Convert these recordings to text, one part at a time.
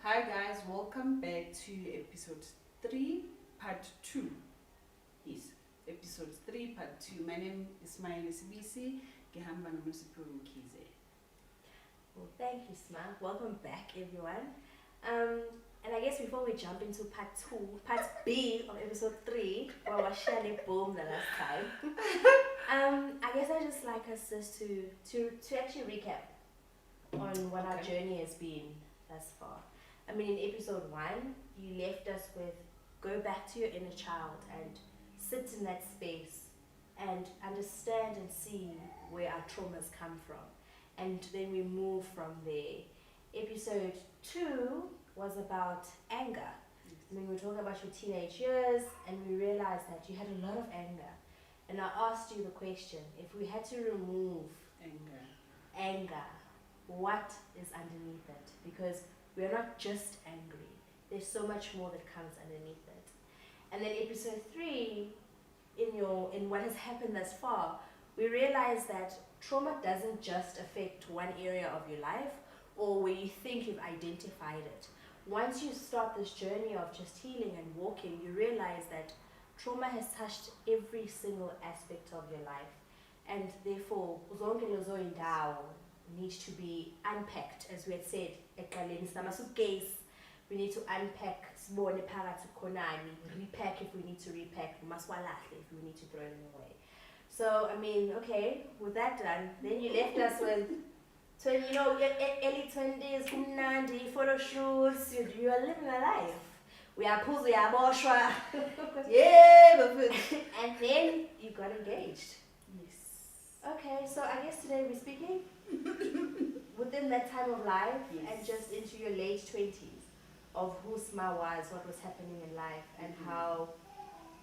Hi guys, welcome back to episode 3, part 2. Yes, episode 3, part 2. My name is Smangele Sibisi. Well, thank you, Smang. Welcome back, everyone. And I guess before we jump into part 2, part B of episode 3, where we shared boom the last time, I guess I just like us just to actually recap on what our journey has been thus far. I mean, in episode 1, you left us with go back to your inner child and sit in that space and understand and see where our traumas come from. And then we move from there. Episode 2 was about anger. I mean, we were talking about your teenage years and we realized that you had a lot of anger. And I asked you the question, if we had to remove anger, what is underneath it? Because we're not just angry. There's so much more that comes underneath it. And then episode 3, in what has happened thus far, we realize that trauma doesn't just affect one area of your life or where you think you've identified it. Once you start this journey of just healing and walking, you realize that trauma has touched every single aspect of your life. And therefore, zonke lezo indawo need to be unpacked, as we had said, we need to unpack, repack if we need to repack, if we need to throw them away. So, I mean, okay, with that done, then you left us with, early 20s, kumnandi, photo shoots, you are living a life. We are pulled, we are boshwa. Yeah, and then you got engaged. Yes. Okay, so I guess today we're speaking within that time of life and just into your late 20s of who Sma was, what was happening in life, and how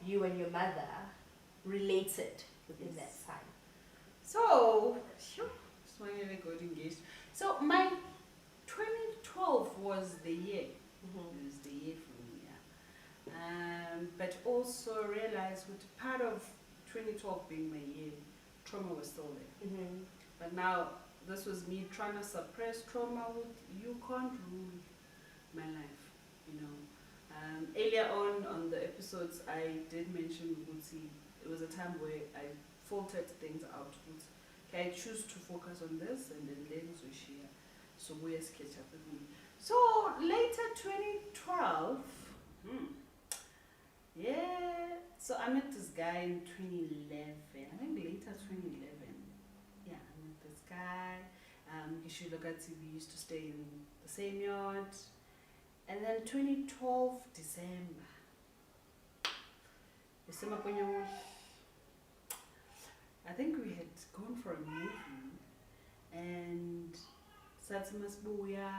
you and your mother related within that time. So, Smangele got engaged. So, my 2012 was the year. It was the year for me, yeah. But also realized with part of 2012 being my year, trauma was still there. But now, this was me trying to suppress trauma with you can't rule my life, you know. Earlier on the episodes, I did mention Butsi. It was a time where I filtered things out. Okay, I choose to focus on this and then lens we share. So we sketch up with me. So later 2012, yeah. So I met this guy in 2011. I think later 2011. Yeah, I met this guy. We used to stay in the same yard. And then 2012 December. I think we had gone for a movie and Satsimas Buya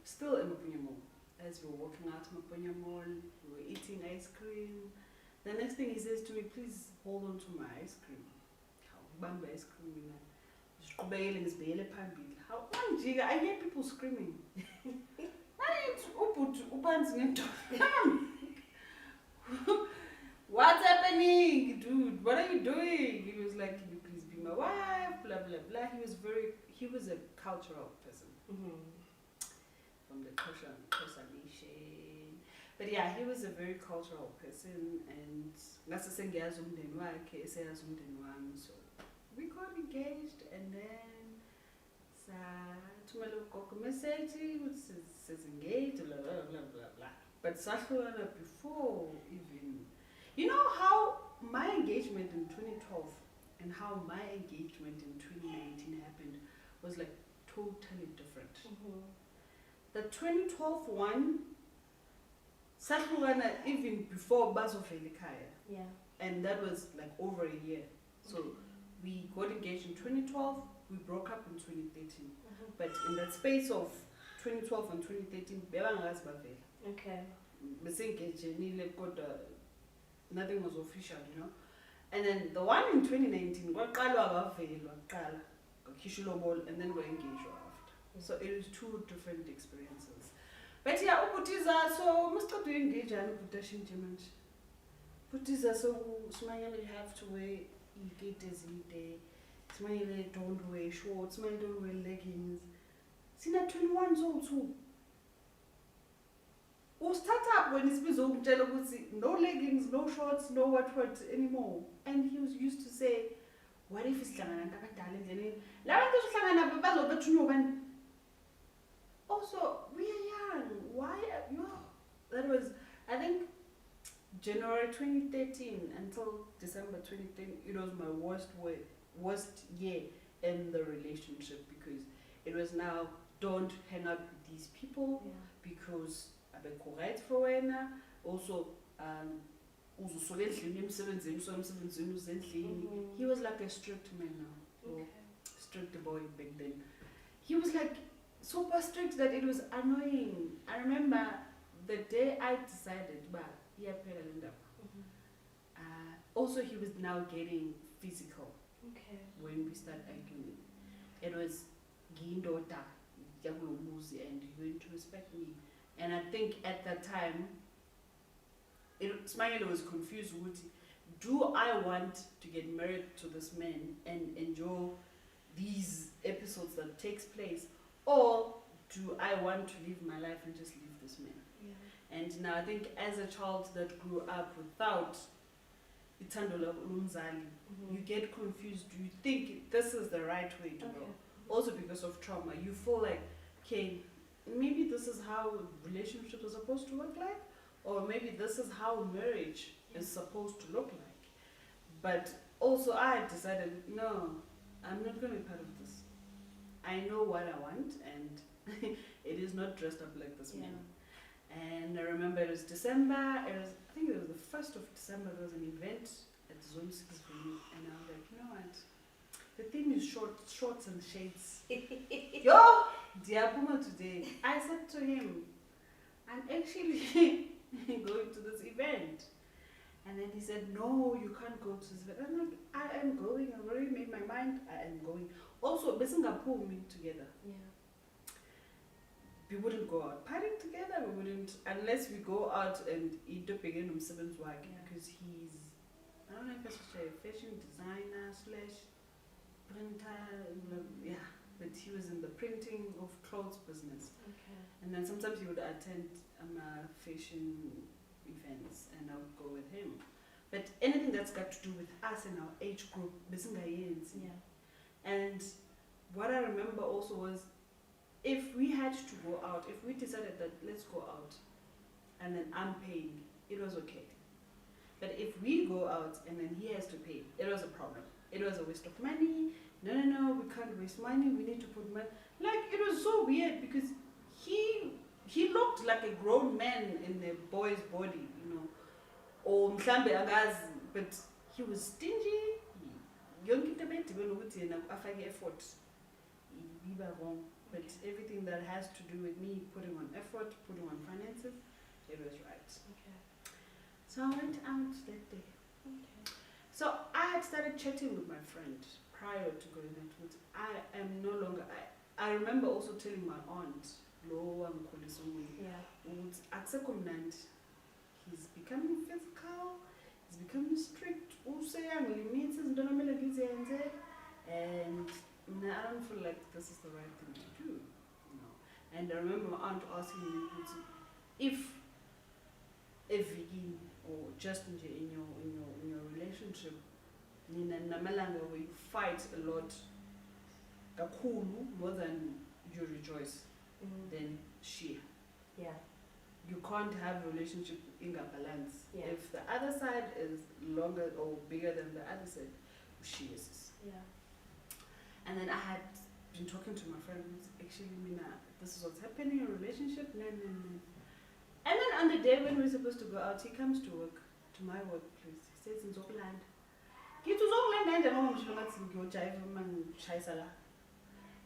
still in Mapunya Mall. As we were walking out of Mapunya Mall, we were eating ice cream. The next thing he says to me, please hold on to my ice cream. Bamba ice cream. How I hear people screaming. What's happening, dude? What are you doing? He was like, can you please be my wife? Blah blah blah. He was a cultural person from the Xhosa nation. But yeah, he was a very cultural person, and so we got engaged, and then a message says engaged, blah blah blah blah blah. But Sahlwana before even, you know how my engagement in 2012 and how my engagement in 2019 happened was like totally different. The 2012 one, Sahlwana even before Bazofelikaya. Yeah. And that was like over a year. So we got engaged in 2012, we broke up in 2013. But in that space of 2012 and 2013, okay. Nothing was official, you know. And then the one in 2019, and then we engaged after. So it was two different experiences. But yeah, so must go to engage and so Smangele, you have to wear indicators in there. Smangele, don't wear shorts, Smangele, don't wear leggings. Sina 21s also. start up when it's no leggings, no shorts, no what anymore. And he was used to say, what if it's also we are young. Why are you? That was, I think, January 2013 until December 2010. It was my worst year in the relationship because it was now don't hang out with these people because abecorrect for wena. Also, he was like a strict man now. So strict boy back then. He was like super strict that it was annoying. I remember the day I decided, also he was now getting physical when we started arguing. It was Gindota, Muzi, and you're going to respect me. And I think at that time, Smangele was confused with, do I want to get married to this man and enjoy these episodes that takes place, or do I want to live my life and just leave this man? And now I think as a child that grew up without Itandola Umzali, you get confused. You think this is the right way to go. Also because of trauma, you feel like, okay, maybe this is how relationships are supposed to look like, or maybe this is how marriage is supposed to look like. But also I decided, no, I'm not going to be part of this. I know what I want, and it is not dressed up like this man. And I remember it was December, I think it was the 1st of December, there was an event at Zone 6 venue, and I was like, you know what, the theme is shorts and shades. Yo, Diapuma today. I said to him, I'm actually going to this event. And then he said, no, you can't go to this event. I'm like, I am going, I've already made my mind, I am going. Also, Singapore meet together. We wouldn't go out partying together, we wouldn't, unless we go out and eat up again on Seven's work, because he's, I don't know if I should say, fashion designer / printer, but he was in the printing of clothes business. And then sometimes he would attend fashion events and I would go with him. But anything that's got to do with us and our age group, and what I remember also was, if we had to go out, if we decided that let's go out and then I'm paying, it was okay. But if we go out and then he has to pay, it was a problem. It was a waste of money. No, we can't waste money, we need to put money. Like, it was so weird because he looked like a grown man in a boy's body, you know. Or mhlambe angazi, but he was stingy. Yonke into bed ukuthi afake effort. Wrong. But everything that has to do with me putting on effort, putting on finances, it was right. So I went out that day. So I had started chatting with my friend prior to going out. I am no longer, I remember also telling my aunt, he's becoming physical, he's becoming strict, and I don't feel like this is the right thing to do. And I remember my aunt asking me if Vicky or just in your relationship, where you fight a lot, more than you rejoice, then share. You can't have a relationship in a balance. If the other side is longer or bigger than the other side, shares. And then I had been talking to my friend, actually, this is what's happening in a relationship. And then on the day when we're supposed to go out, he comes to work, to my workplace. He says in Zokuland. And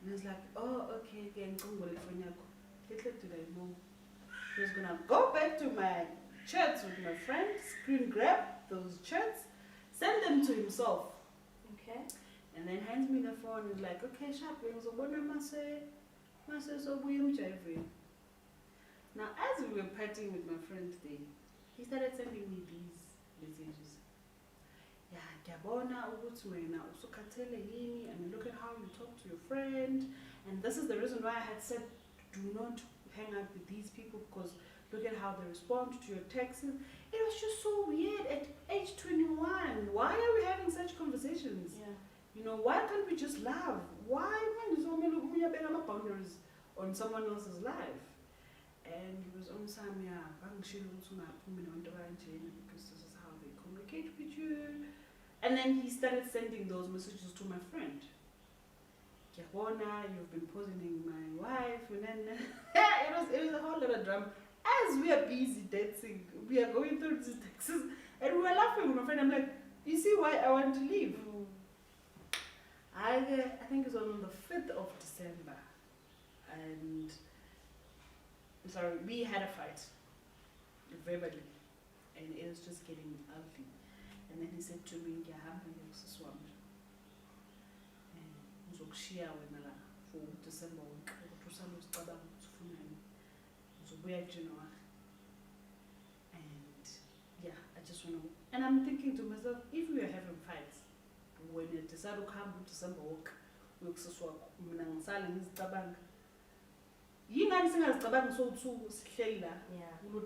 I was like, oh, okay, again, little did I know. He was gonna go back to my chats with my friend, screen grab those chats, send them to himself. And then hands me the phone and like, okay, sharp, now as we were partying with my friend today, he started sending me these messages. And look at how you talk to your friend. And this is the reason why I had said do not hang out with these people, because Look at how they respond to your texts. It was just so weird at age 21. Why are we having such conversations? Yeah. You know, why can't we just laugh? Why man is only boundaries on someone else's life? And he was on some because this is how they communicate with you. And then he started sending those messages to my friend. Kiabona, you've been poisoning my wife, and then it was a whole lot of drama. As we are busy dating, we are going through these texts, and we were laughing with my friend. I'm like, you see why I want to leave? I think it was on the 5th of December, and sorry, we had a fight verbally, and it was just getting ugly. And then he said to me, for December and yeah, I just want to, and I'm thinking to myself, if we are having fights when you decide to come to December walk,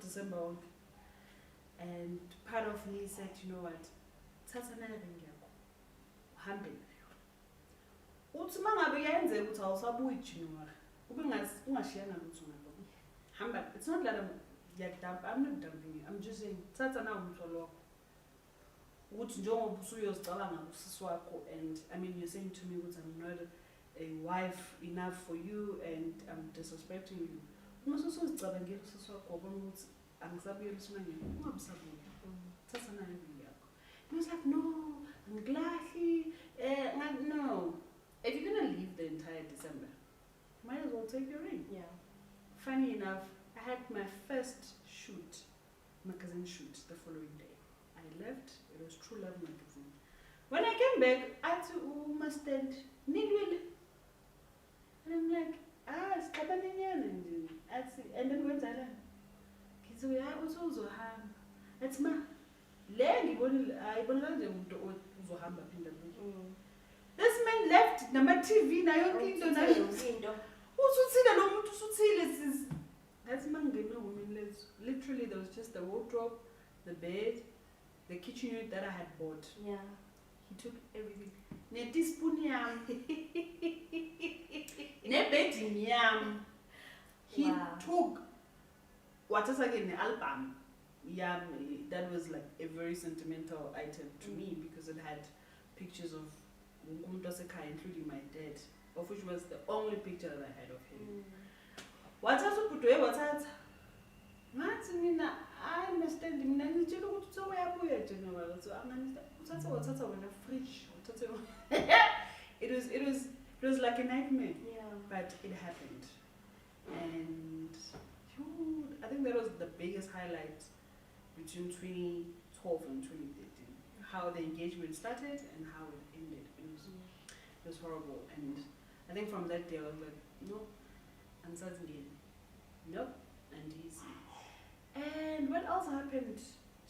December walk. And part of me said, you know what, uthi mangabe yenzeka ukuthi awusabuyi January ungashiyana lutho ngalo hamba. It's not that I'm not dumping you, I'm just saying thatha nawo umthwalo wakho ukuthi njengoba usuyozicabanga usisi wakho, and I mean you're saying to me ukuthi I'm not a wife enough for you and I'm disrespecting you. Ungasuzicabangela usisi wakho wabona ukuthi angisabuyela Smangele, ungamsabuyi, thatha nayo impilo yakho. He was like, no, angilahli, no. If you're gonna leave the entire December, might as well take your ring. Yeah. Funny enough, I had my first magazine shoot the following day. I left, it was True Love magazine. When I came back, I had to must stand Nidwil. And I'm like, it's Kabanyan, and then went I so I also have it's my leg I this man left number TV na yonke into nayo usuthile lo muntu usuthile sis. That's Mangele women lives. Literally there was just the wardrobe, the bed, the kitchen unit that I had bought. Yeah. He took everything. Ne teaspoon yam. Ne bedding yam. He took what is again the album. Yam, that was like a very sentimental item to me because it had pictures of including my dad, of which was the only picture that I had of him. What else put away? What else? I understand him. So it was like a nightmare. Yeah. But it happened, and I think that was the biggest highlight between 2012 and 2013. How the engagement started and how it ended. It was horrible, and I think from that day I was like, no, and again, nope, and easy. And what else happened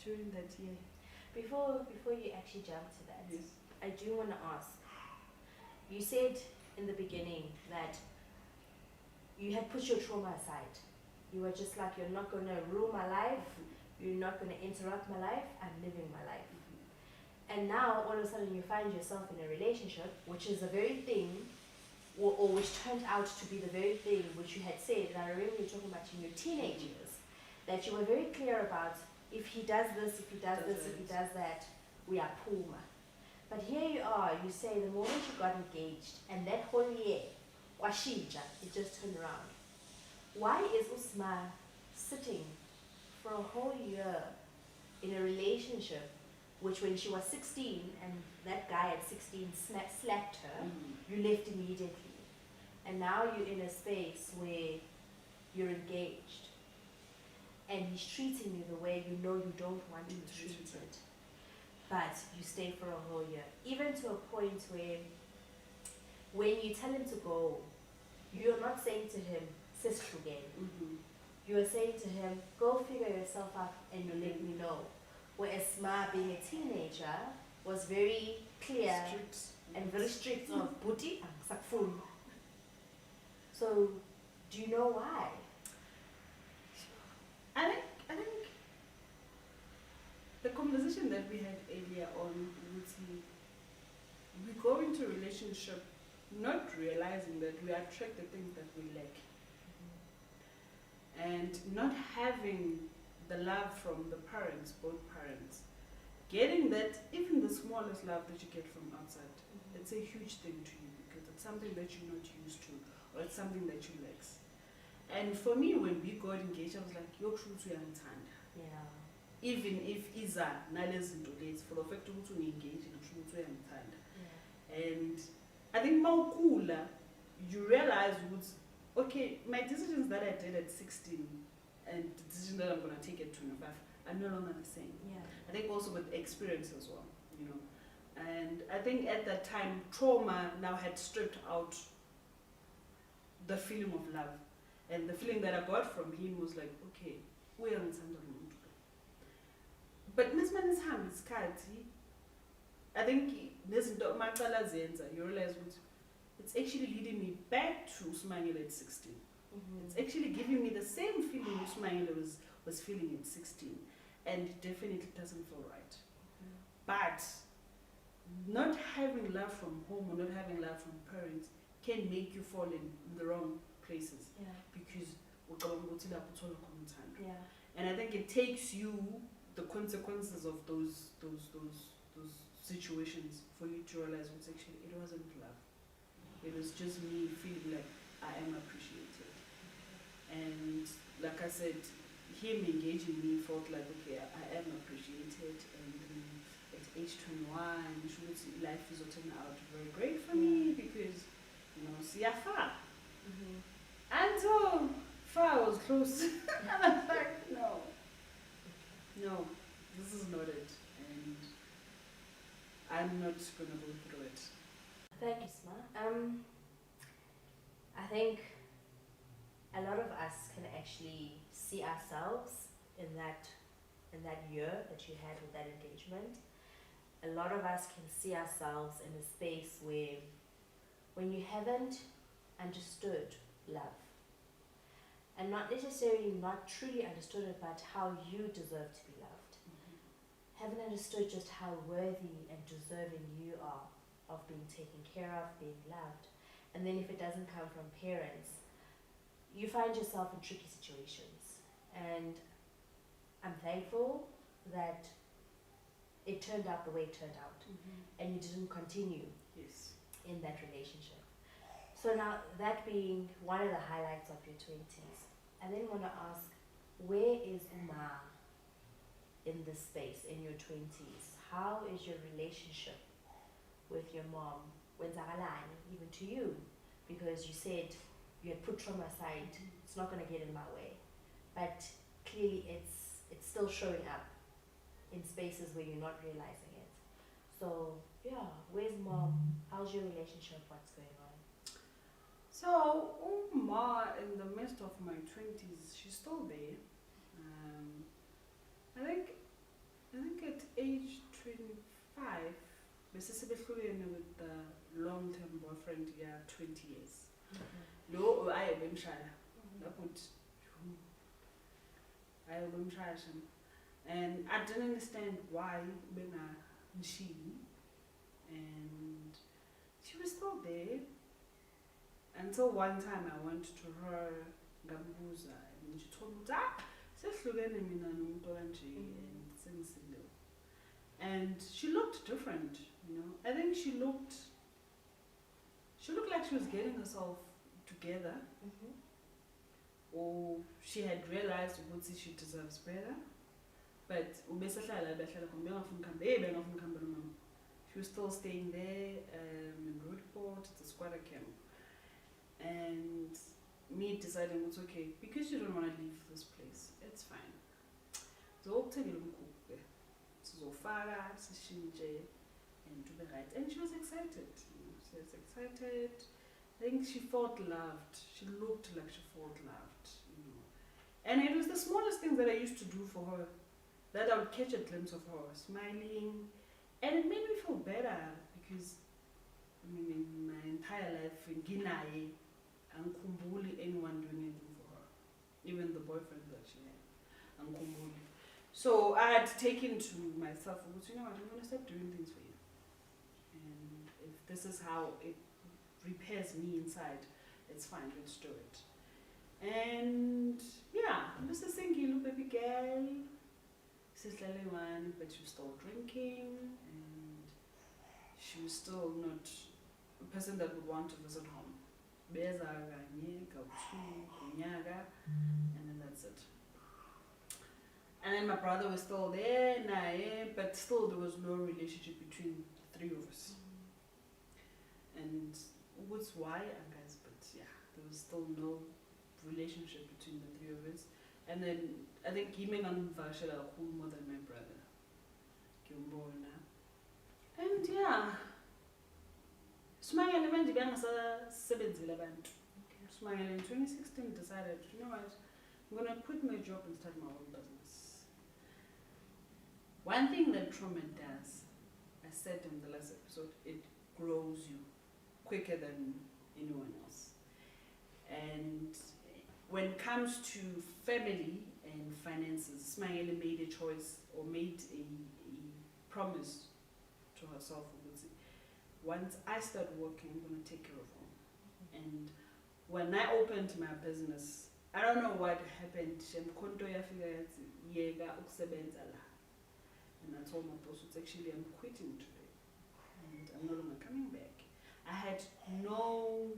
during that year? Before you actually jump to that, Yes. I do want to ask. You said in the beginning that you had put your trauma aside. You were just like, you're not going to ruin my life. You're not going to interrupt my life. I'm living my life. And now, all of a sudden, you find yourself in a relationship, which is the very thing, or which turned out to be the very thing which you had said, and I remember you talking about in your teenage years, that you were very clear about, if he does this, if he does this, if he does that, we are Puma. But here you are, you say the moment you got engaged, and that whole year, Washija, it just turned around. Why is Usma sitting for a whole year in a relationship which when she was 16 and that guy at 16 slapped her, you left immediately. And now you're in a space where you're engaged and he's treating you the way you know you don't want to be treated. But you stay for a whole year. Even to a point where when you tell him to go, you're not saying to him, sis again. You are saying to him, go figure yourself out and you let me know. Whereas Ma, being a teenager, was very clear and very strict of booty and sakfun. So, do you know why? I that we had earlier on, we go into a relationship not realizing that we attract the things that we lack. And not having the love from the parents, both parents. Getting that, even the smallest love that you get from outside, it's a huge thing to you because it's something that you're not used to, or it's something that you lack. And for me, when we got engaged, I was like, yo, Yeah. even if iza nalezinto lezi, for the fact ukuthi ungengage ngisho ukuthi uyamthanda. And I think mawukula, you realize okay, my decisions that I did at 16 and the decisions that I'm going to take at 25 are no longer the same. Yeah. I think also with experience as well, you know. And I think at that time, trauma now had stripped out the feeling of love. And the feeling that I got from him was like, okay, we are umuntu. But Miss Manisham's isikhathi, I think nezinto maqala zenza, you realize it's actually leading me back to Smangele at 16. It's actually giving me the same feeling Smangele was feeling at 16. And it definitely doesn't feel right. But not having love from home or not having love from parents can make you fall in the wrong places. Yeah. Because Yeah. and I think it takes you the consequences of those situations for you to realize it wasn't love. It was just me feeling like I am appreciated. And like I said, him engaging me felt like, okay, I am appreciated. And at age 21, life is turning out very great for me because, see, I far. Until far was close. And I was like, no, this is not it. And I'm not going to go through it. Thank you, Sma. I think a lot of us can actually see ourselves in that year that you had with that engagement. A lot of us can see ourselves in a space where when you haven't understood love, and not necessarily not truly understood it, but how you deserve to be loved. Haven't understood just how worthy and deserving you are of being taken care of, being loved. And then if it doesn't come from parents, you find yourself in tricky situations. And I'm thankful that it turned out the way it turned out. And you didn't continue in that relationship. So now, that being one of the highlights of your 20s, I then want to ask, where is Uma in this space, in your 20s? How is your relationship with your mom, even to you? Because you said you had put trauma aside, it's not going to get in my way. But clearly it's still showing up in spaces where you're not realizing it. So, yeah, where's mom? How's your relationship? What's going on? So, Uma, in the midst of my 20s, she's still there. I think at age 25, basically with the long-term boyfriend, 20 years. Lo ayebemshaya. And I didn't understand why she, and she was still there. Until one time I went to her, Gambuza, and she told me, and she looked different, I think she looked like she was getting herself together, or she had realized that she deserves better. But she was still staying there in Roodeport, it's a squatter camp. And me deciding it's okay, because you don't want to leave this place, it's fine. So and do the right. And she was excited. She was excited. I think she felt loved. She looked like she felt loved. And it was the smallest things that I used to do for her, that I would catch a glimpse of her smiling, and it made me feel better because in my entire life, Ginaye, Ankumbuli, anyone doing anything for her, even the boyfriend that she had, Ankumbuli. So I had taken to myself, you know what, I'm going to start doing things for you. And if this is how it repairs me inside, it's fine, let's do it. And yeah, this is thinking, baby girl, sister one, but she was still drinking, and she was still not a person that would want to visit home. Beza kanye, kautu, kunyaga, and then that's it. And then my brother was still there, but still there was no relationship between the three of us. And what's why, guys, but yeah, there was still no relationship between the three of us. And then I think he made on Vashela more than my brother. And yeah, Smangele manje bengasasebenzile abantu. Smangele in 2016 decided, you know what, I'm gonna quit my job and start my own business. One thing that trauma does, I said in the last episode, it grows you quicker than anyone else. And when it comes to family and finances, Smangele made a choice or made a promise to herself. Once I start working, I'm going to take care of home. And when I opened my business, I don't know what happened. And I told my boss, it's actually, I'm quitting today. And I'm no longer coming back. I had no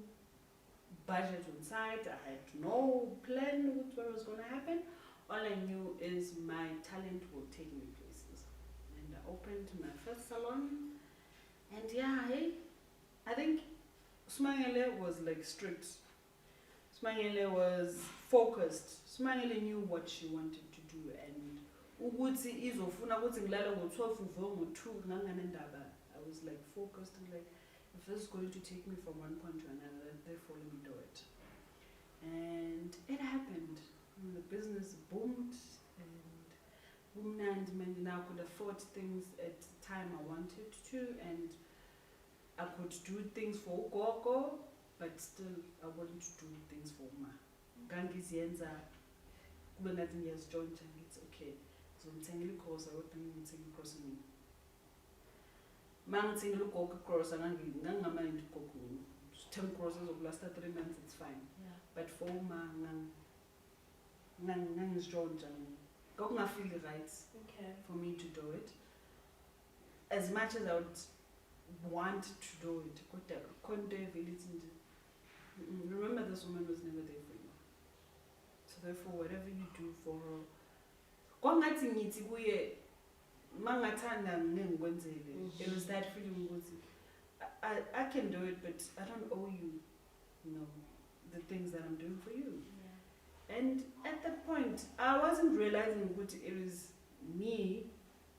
budget on site. I had no plan with what was going to happen. All I knew is my talent will take me places. And I opened my first salon. And yeah, I think Smangele was like strict. Smangele was focused. Smangele knew what she wanted to do. And I was like focused and like, if this is going to take me from one point to another, therefore let me do it. And it happened. And the business boomed, and now I could afford things at the time I wanted to, and I could do things for Gogo, but still I wanted to do things for Ma. Gangi's yenza, kube ngathi ngiyazijona, it's okay. So ngithengile ikhosa kodwa ngithengile ikhosa mina. Mangithengile ugogo ikhosa ngangamandi ugogo. 10 crosses of last 3 months, it's fine. Yeah. But for Ma ngangizijona. I feel right for me to do it. As much as I would want to do it, remember this woman was never there for you. So therefore, whatever you do for her, it was that feeling, I can do it, but I don't owe you, the things that I'm doing for you. And at that point, I wasn't realizing what it was me,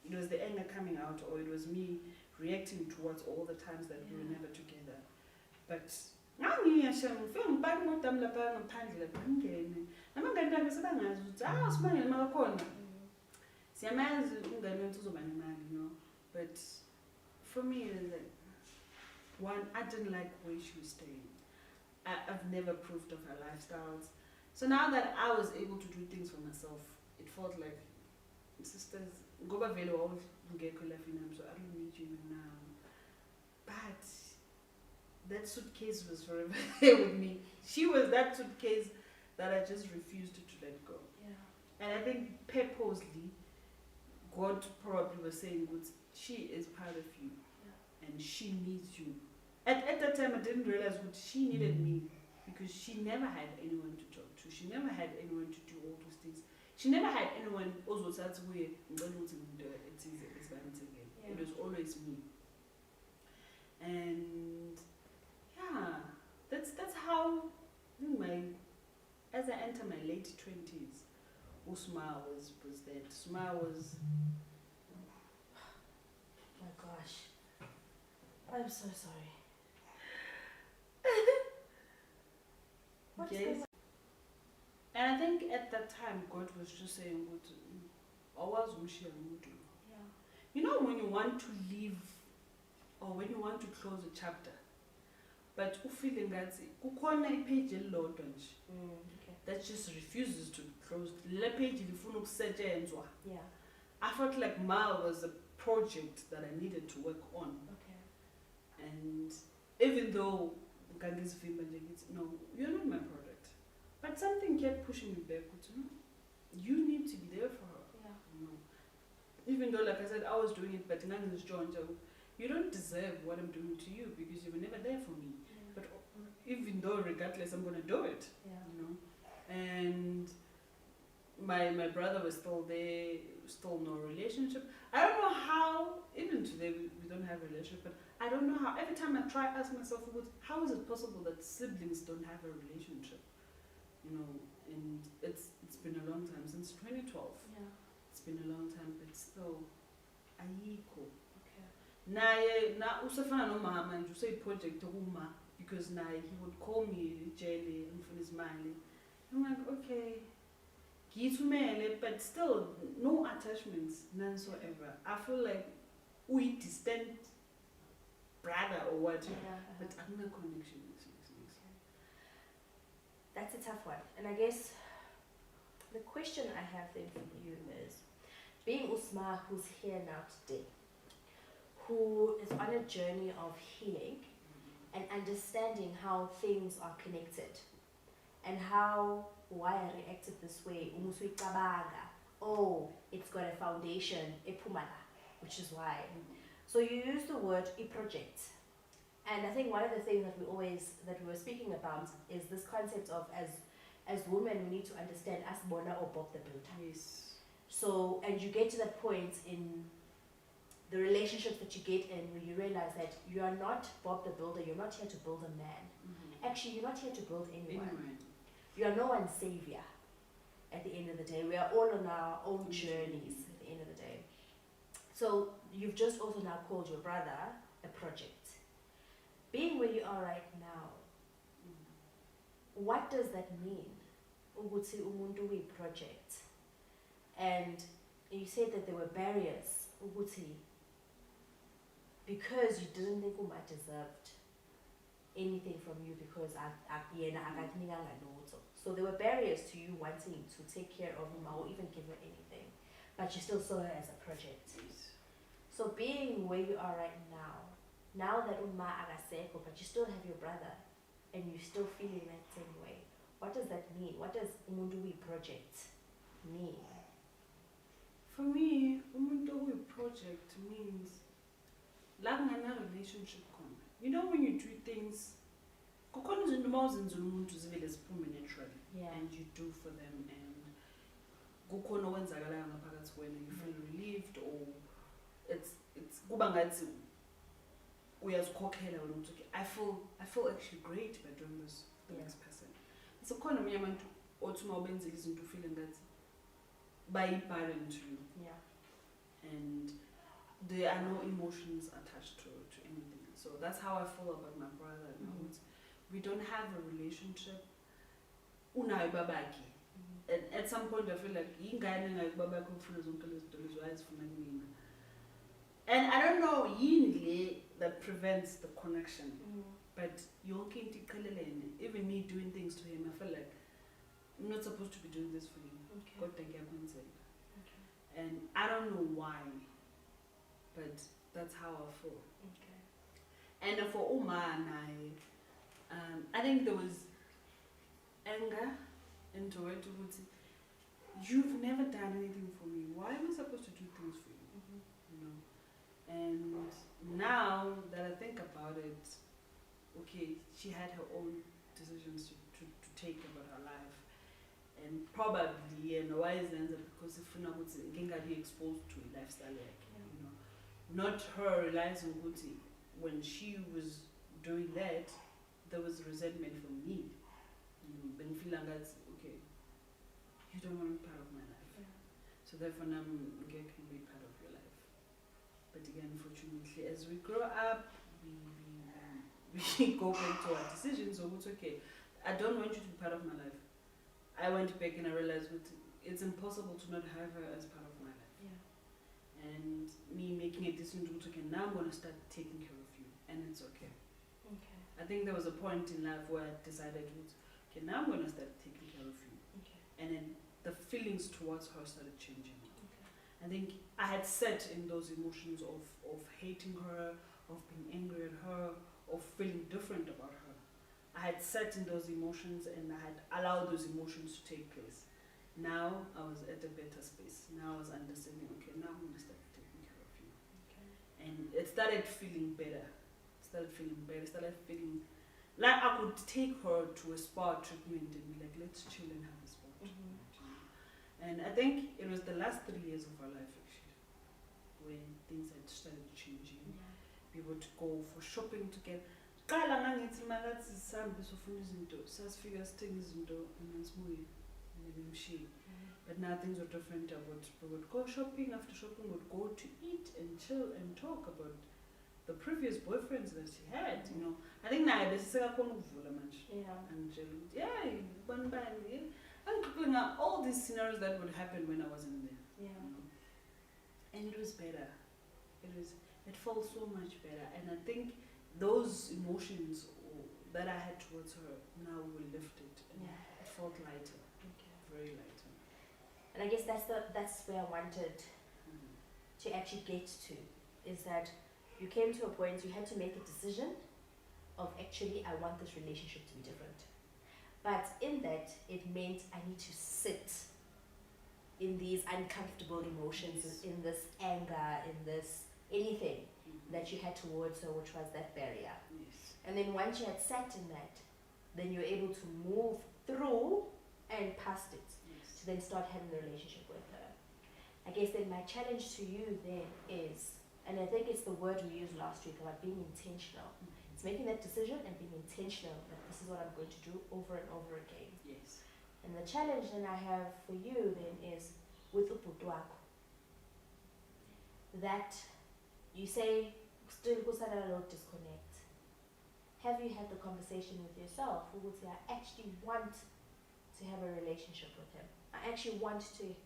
it was the anger coming out, or it was me reacting towards all the times that we were never together. But but for me, it was like, one, I didn't like where she was staying. I've never approved of her lifestyles. So now that I was able to do things for myself, it felt like, sisters, go back very well, so I don't need you now. But that suitcase was forever there with me. She was that suitcase that I just refused to let go. Yeah. And I think purposely, God probably was saying, she is part of you, and she needs you. At that time, I didn't realize what she needed me, because she never had anyone to talk to. She never had anyone to do all those things. She never had anyone also that's where it was always me. And yeah, that's how as I enter my late 20s, Usma was there. Usma was, oh my gosh, I'm so sorry. Yes. And I think at that time, God was just saying, you know, when you want to leave or when you want to close a chapter, but you feeling that page that just refuses to be closed. Le page Yeah. I felt like Ma was a project that I needed to work on. Okay. And even though no, you're not my project. But something kept pushing me back. You need to be there for her. Yeah. You know. Even though, like I said, I was doing it, but you don't deserve what I'm doing to you because you were never there for me. Yeah. But even though, regardless, I'm gonna do it. Yeah. You know. And my brother was still there, still no relationship. I don't know how. Even today, we don't have a relationship, but I don't know how. Every time I try, ask myself, how is it possible that siblings don't have a relationship? You know, and it's been a long time since 2012. Yeah. It's been a long time, but still, ayikho. Okay. Naye na usafana nomama nje useyiproject kuma because naye he would call me jelly and for his money. I'm like, okay, ngiyithumele, but still no attachments, none whatsoever. I feel like we distant brother or what, but I'm not connection. That's a tough one. And I guess the question I have then for you is, being Usma, who's here now today, who is on a journey of healing and understanding how things are connected and why I reacted this way, oh, it's got a foundation, which is why. So you use the word project. And I think one of the things that we were speaking about is this concept of as women we need to understand as Bona or Bob the Builder. Yes. So, and you get to that point in the relationships that you get in where you realize that you are not Bob the Builder, you're not here to build a man. Actually, you're not here to build anyone. You are no one's savior at the end of the day. We are all on our own journeys at the end of the day. So you've just also now called your brother a project. Being where you are right now, what does that mean? Ukuthi umuntu uyi project. And you said that there were barriers, ukuthi, because you didn't think Uma deserved anything from you because so there were barriers to you wanting to take care of Uma or even give her anything, but you still saw her as a project. So being where you are right now that Uma agaseko, but you still have your brother and you still feeling that same way, what does that mean? What does umuntu uyi project mean? For me, umuntu uyi project means like a relationship. You know, when you do things, naturally, and you do for them, and when you feel relieved or it's I feel actually great by doing this for the next person. It's a kind of feeling that by parent to you. Yeah. And there are no emotions attached to anything. So that's how I feel about my brother now. We don't have a relationship. And at some point I feel like and I don't know that prevents the connection. But even me doing things to him, I feel like I'm not supposed to be doing this for you. Okay. And I don't know why, but that's how I feel. Okay. And for Uma and I think there was anger into it. You've never done anything for me. Why am I supposed to do things for you? You know. And now that I think about it, okay, she had her own decisions to take about her life. And probably, why is it because if you're not exposed to a lifestyle like, you know, not her realizing when she was doing that, there was resentment from me. Then feeling that okay, you don't want to be part of my life, so therefore now can be part of your life. But again, unfortunately, as we grow up, we go back to our decisions. So it's okay. I don't want you to be part of my life. I went back and I realized it's impossible to not have her as part of my life. And me making a decision to okay, now I'm going to start taking care of you, and it's okay. I think there was a point in life where I decided, okay, now I'm going to start taking care of you. And then the feelings towards her started changing. I think I had sat in those emotions of hating her, of being angry at her, of feeling different about her. I had sat in those emotions and I had allowed those emotions to take place. Now I was at a better space. Now I was understanding, okay, now I'm going to start taking care of you. Okay. And it started feeling better. Started feeling like I could take her to a spa treatment and be like, let's chill and have a spa treatment. You know? And I think it was the last 3 years of our life actually when things had started changing. Yeah. We would go for shopping together. Qala ngangithi makathi sihambe sofuna izinto sasifika sithenga izinto sibuye ngimshiye. But now things were different. We would go shopping. After shopping, we would go to eat and chill and talk about the previous boyfriends that she had. You know, I think now this is Yeah. and all these scenarios that would happen when I wasn't there. Yeah. You know? And it was better. It felt so much better. And I think those emotions that I had towards her now were lifted. And Yeah. it felt lighter, Okay. very lighter. And I guess that's where I wanted Mm. to actually get to, is that you came to a point you had to make a decision of actually I want this relationship to be different. But in that it meant I need to sit in these uncomfortable emotions, Yes. in this anger, in this anything Mhm. that you had towards her, which was that barrier. Yes. And then once you had sat in that, then you're able to move through and past it Yes. to then start having a relationship with her. I guess then my challenge to you then is, and I think it's the word we used last week about being intentional. It's making that decision and being intentional that this is what I'm going to do over and over again. Yes. And the challenge that I have for you then is with Uputwako. That you say, still kusala disconnect. Have you had the conversation with yourself? Who would say, I actually want to have a relationship with him. I actually want to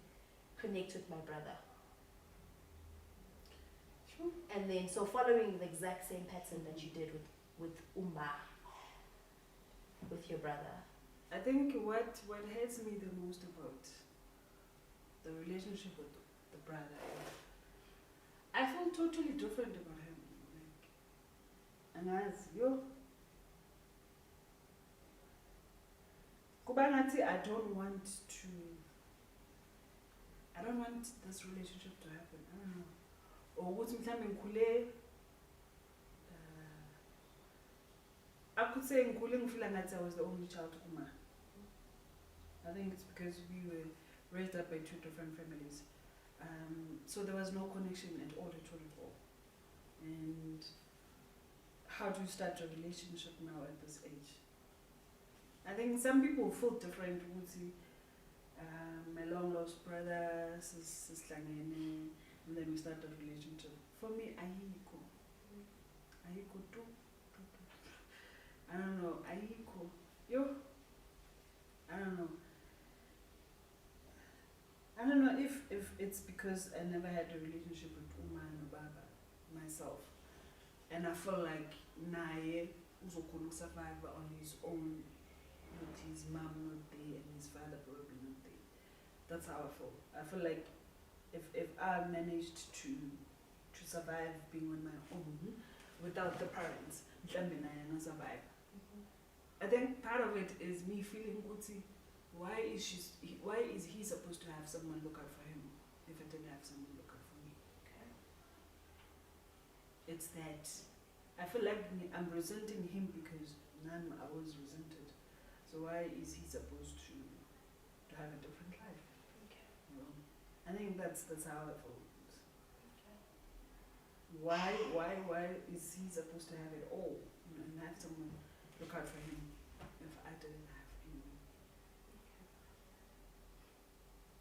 connect with my brother. Sure. And then, so following the exact same pattern that you did with Uma, with your brother. I think what hurts me the most about the relationship with the brother is I feel totally different about him. Like, and as you, Kubanati, I don't want this relationship to happen. I don't know. Or what I could say in Kuling Filanati I was the only child of Uma. I think it's because we were raised up by 2 different families. So there was no connection at all. And how do you start a relationship now at this age? I think some people feel different. My long lost brother, Slangene, and then we start a relationship. For me, ayiko too. I don't know, ayiko. I don't know if it's because I never had a relationship with Uma and Baba myself. And I feel like Naye uzokhona survive on his own with his mom not there and his father probably not there. That's how I feel. I feel like if I managed to survive being on my own without the parents, mhlambe naye survive. I think part of it is me feeling guilty. Why is he supposed to have someone look out for him if I didn't have someone look out for me? Okay. It's that I feel like I'm resenting him because I was resented. So why is he supposed to have a different life? Okay. You know? I think that's how I feel. Okay. Why is he supposed to have it all, you know, and have someone look out for him if I didn't have anyone?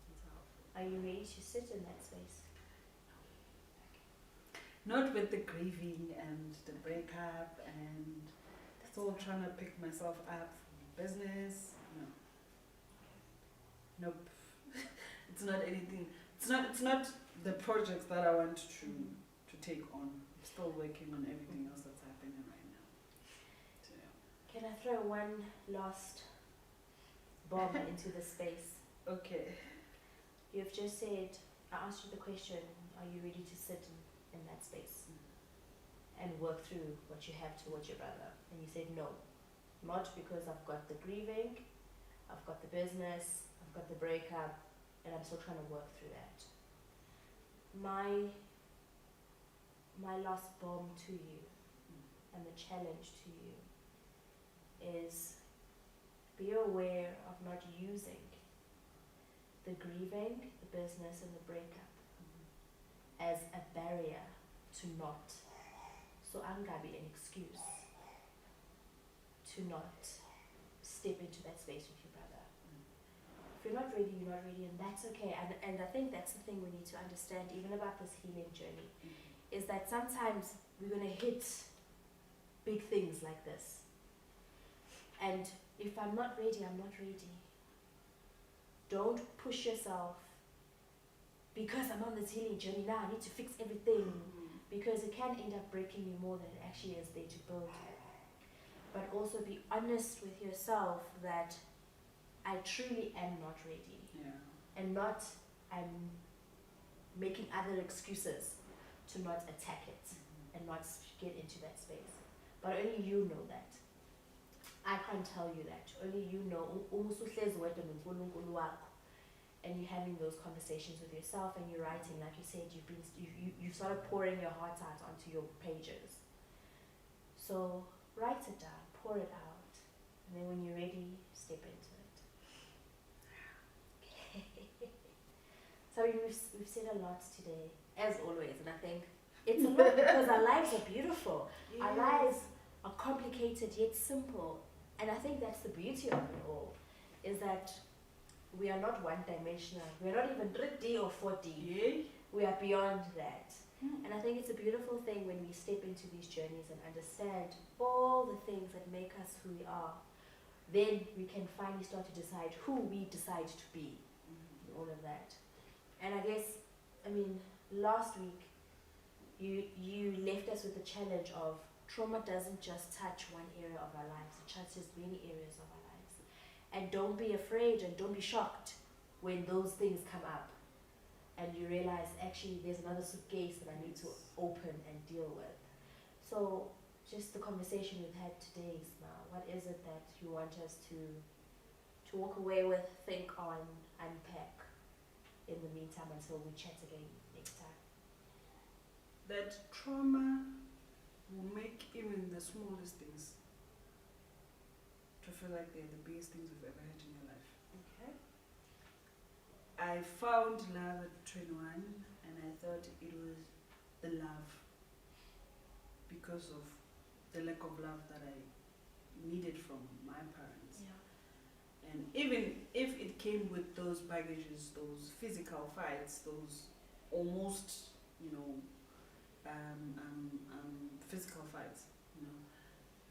That's how I feel. Are you ready to sit in that space? Not with the grieving and the breakup and still trying to pick myself up from business. No. Nope. It's not anything. It's not the projects that I want to take on. I'm still working on everything else that's happening right now. So, yeah. Can I throw one last bomb into the space? Okay. You've just said I asked you the question, are you ready to sit in that space and work through what you have towards your brother? And you said no. Not because I've got the grieving, I've got the business, I've got the breakup, and I'm still trying to work through that. My last bomb to you and the challenge to you is be aware of not using the grieving, the business, and the breakup as a barrier to not. So angabi an excuse to not step into that space with your brother. If you're not ready, you're not ready, and that's okay. And I think that's the thing we need to understand, even about this healing journey, is that sometimes we're going to hit big things like this. And if I'm not ready, I'm not ready. Don't push yourself because I'm on this healing journey now, I need to fix everything, because it can end up breaking you more than it actually is there to build you. But also be honest with yourself that I truly am not ready. Yeah. And not I'm making other excuses to not attack it and not get into that space. But only you know that. I can't tell you that. Only you know. And you're having those conversations with yourself, and you're writing, like you said, you started pouring your heart out onto your pages. So write it down, pour it out, and then when you're ready, step into it. So we've said a lot today, as always, and I think it's a lot because our lives are beautiful. Yes. Our lives are complicated yet simple, and I think that's the beauty of it all, is that we are not one-dimensional. We are not even 3D or 4D. Yeah. We are beyond that. And I think it's a beautiful thing when we step into these journeys and understand all the things that make us who we are. Then we can finally start to decide who we decide to be. All of that. And I guess, last week, you left us with the challenge of trauma doesn't just touch one area of our lives. It touches many areas of our lives. And don't be afraid and don't be shocked when those things come up and you realize actually there's another suitcase that I need to open and deal with. So just the conversation we've had today is now, what is it that you want us to walk away with, think on, unpack in the meantime until we chat again next time? That trauma will make even the smallest things to feel like they're the biggest things you've ever had in your life. Okay. I found love at 21, and I thought it was the love because of the lack of love that I needed from my parents. Yeah. And even if it came with those baggages, those physical fights, those almost, physical fights,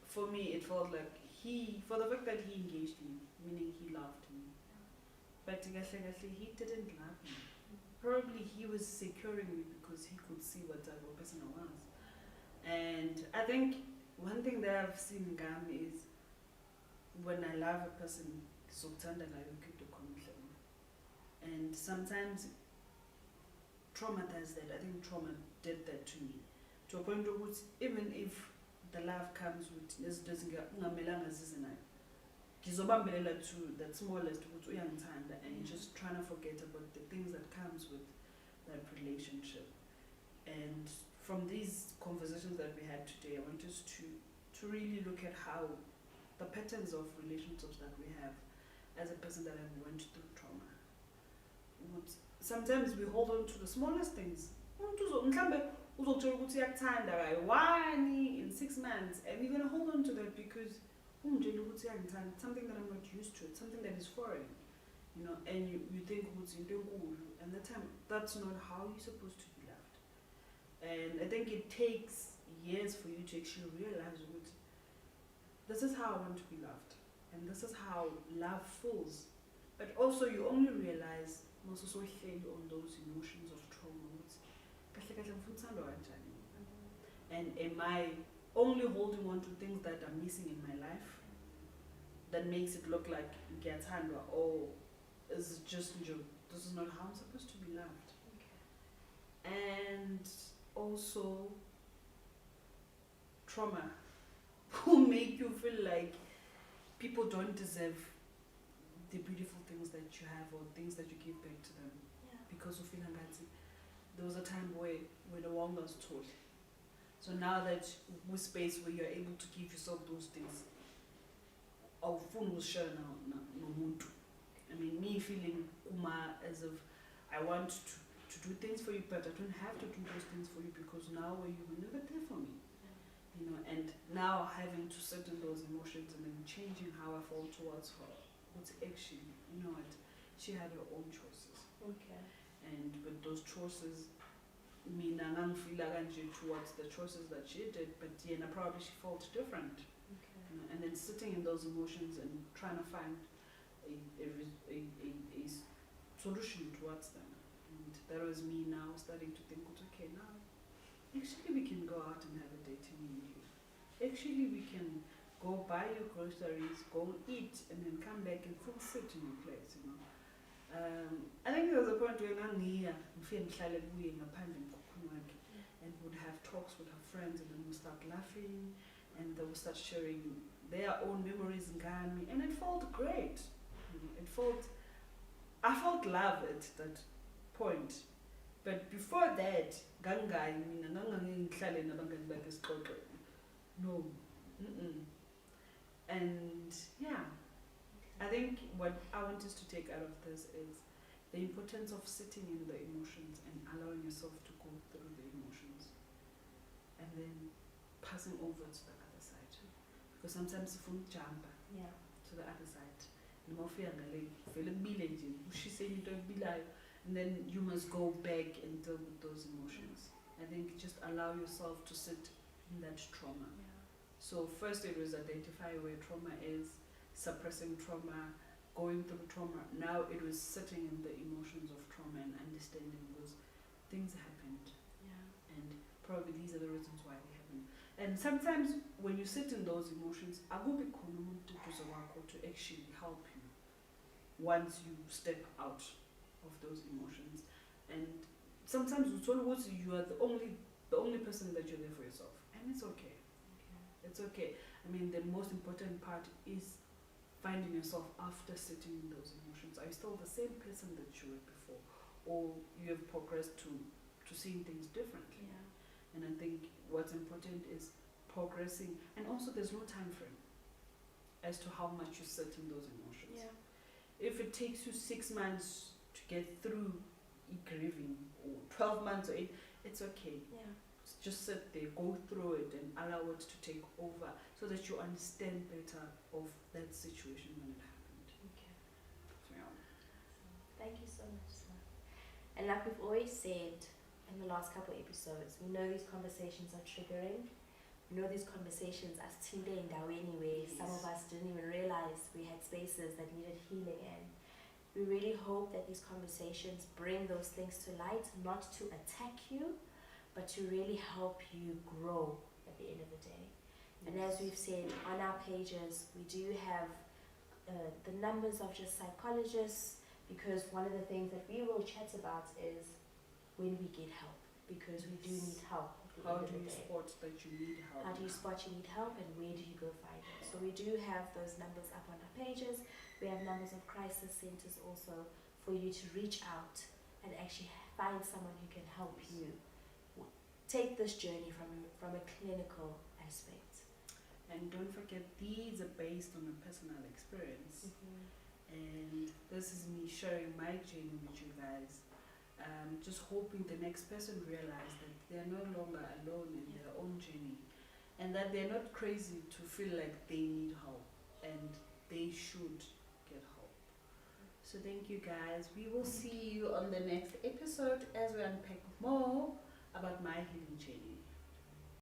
for me it felt like for the fact that he engaged me, meaning he loved me, but he didn't love me. Probably he was securing me because he could see what type of person I was. And I think one thing that I've seen in Gam is when I love a person, and sometimes trauma does that. I think trauma did that to me. To a point where even if the love comes with ngizobambelela to that smallest and just trying to forget about the things that comes with that relationship. And from these conversations that we had today, I want us to really look at how the patterns of relationships that we have as a person that have went through trauma. Sometimes we hold on to the smallest things. In 6 months, and we're going to hold on to that because it's something that I'm not used to, it's something that is foreign, and you think and that's not how you're supposed to be loved. And I think it takes years for you to actually realize this is how I want to be loved, and this is how love feels. But also you only realize most so on those emotions of trauma. And am I only holding on to things that are missing in my life that makes it look like or is it just this is not how I'm supposed to be loved? Okay. and also trauma who make you feel like people don't deserve the beautiful things that you have or things that you give back to them because of feeling angazi. There was a time where the one was told. So now that with space where you're able to give yourself those things, our phone will share now no muntu. I mean, me feeling as if I want to do things for you, but I don't have to do those things for you because now you were never there for me. You know, and now having to sit in those emotions and then changing how I felt towards her. What's actually, you know what, she had her own choices. Okay. And with those choices, mina ngangifila kanje towards the choices that she did, but yena probably she felt different. Okay. You know, and then sitting in those emotions and trying to find a solution towards them. And that was me now starting to think, okay, now actually we can go out and have a date in you. Actually we can go buy your groceries, go eat, and then come back and full sit in your place, you know. I think there was a point when and would have talks with her friends, and then we start laughing, and they will start sharing their own memories in Ghana, and it felt great. I felt love at that point. But before that, no. And yeah, I think what I want us to take out of this is the importance of sitting in the emotions and allowing yourself to go through the emotions and then passing over to the other side. Because sometimes you don't jump to the other side. And then you must go back and deal with those emotions. I think just allow yourself to sit in that trauma. So first it was identify where trauma is, suppressing trauma, going through trauma. Now it was sitting in the emotions of trauma and understanding those things happened. And probably these are the reasons why they happen. And sometimes when you sit in those emotions, I will be to actually help you once you step out of those emotions. And sometimes you are the only person that you're there for yourself. And it's okay. It's okay. I mean, the most important part is finding yourself after sitting in those emotions. Are you still the same person that you were before? Or you have progressed to seeing things differently? And I think what's important is progressing. And also there's no time frame as to how much you sit in those emotions. If it takes you 6 months to get through grieving, or 12 months, or it's okay. Just sit there, go through it, and allow it to take over so that you understand better of that situation when it happened. So, Thank you so much, sir. And like we've always said in the last couple of episodes, we know these conversations are triggering. We know these conversations are still in our anyway. Some of us didn't even realize we had spaces that needed healing in. We really hope that these conversations bring those things to light, not to attack you, but to really help you grow at the end of the day. And as we've said on our pages, we do have the numbers of just psychologists, because one of the things that we will chat about is when we get help, because we do need help at the end of the day. How do you spot that you need help? How do you spot you need help, and where do you go find it? So we do have those numbers up on our pages. We have numbers of crisis centers also for you to reach out and actually find someone who can help you take this journey from a clinical aspect. And don't forget, these are based on a personal experience. And this is me sharing my journey with you guys. Just hoping the next person realize that they're no longer alone in their own journey, and that they're not crazy to feel like they need help, and they should get help. So thank you guys. We will see you on the next episode as we unpack more about my healing journey.